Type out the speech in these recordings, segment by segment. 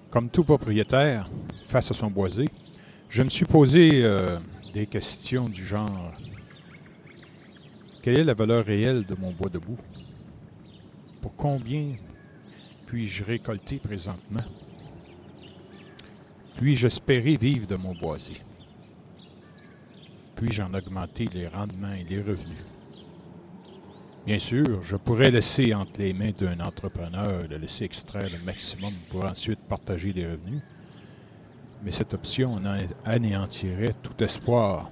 Comme tout propriétaire, face à son boisé, je me suis posé des questions du genre: quelle est la valeur réelle de mon bois debout? Pour combien puis-je récolter présentement? Puis-je espérer vivre de mon boisé? Puis-je en augmenter les rendements et les revenus? Bien sûr, je pourrais laisser entre les mains d'un entrepreneur de laisser extraire le maximum pour ensuite partager les revenus, mais cette option anéantirait tout espoir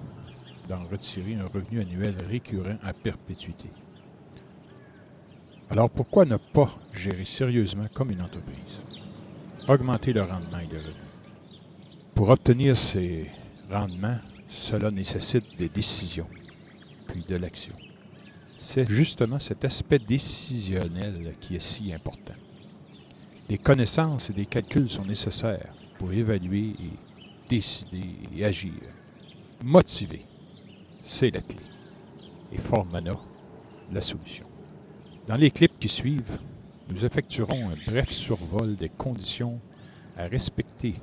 d'en retirer un revenu annuel récurrent à perpétuité. Alors pourquoi ne pas gérer sérieusement comme une entreprise? Augmenter le rendement et le revenu. Pour obtenir ces rendements, cela nécessite des décisions, puis de l'action. C'est justement cet aspect décisionnel qui est si important. Des connaissances et des calculs sont nécessaires pour évaluer et décider et agir. Motiver, c'est la clé. Et Formana, la solution. Dans les clips qui suivent, nous effectuerons un bref survol des conditions à respecter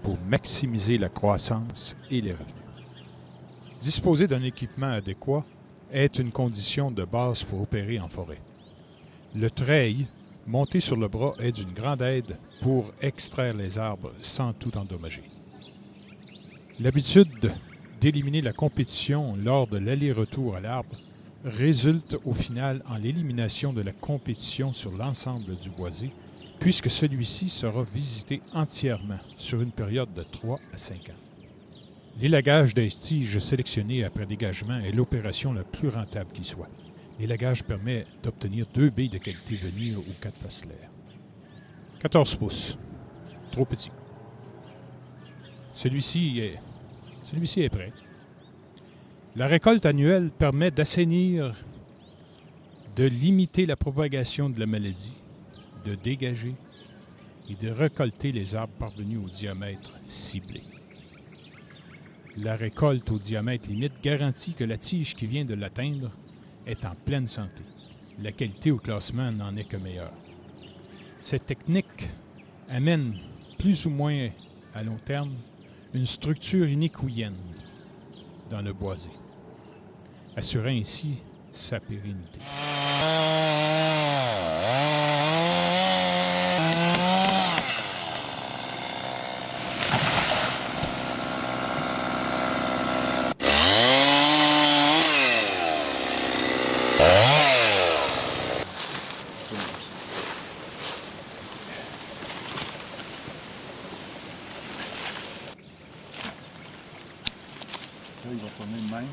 pour maximiser la croissance et les revenus. Disposer d'un équipement adéquat est une condition de base pour opérer en forêt. Le treil monté sur le bras est d'une grande aide pour extraire les arbres sans tout endommager. L'habitude d'éliminer la compétition lors de l'aller-retour à l'arbre résulte au final en l'élimination de la compétition sur l'ensemble du boisé, puisque celui-ci sera visité entièrement sur une période de 3 à 5 ans. L'élagage des tiges sélectionnées après dégagement est l'opération la plus rentable qui soit. L'élagage permet d'obtenir 2 baies de qualité venir ou 4 facelaires. 14 pouces. Trop petit. Celui-ci est prêt. La récolte annuelle permet d'assainir, de limiter la propagation de la maladie, de dégager et de récolter les arbres parvenus au diamètre ciblé. La récolte au diamètre limite garantit que la tige qui vient de l'atteindre est en pleine santé. La qualité au classement n'en est que meilleure. Cette technique amène plus ou moins à long terme une structure iniquienne dans le boisé, assurant ainsi sa pérennité. Là, il va tourner de même.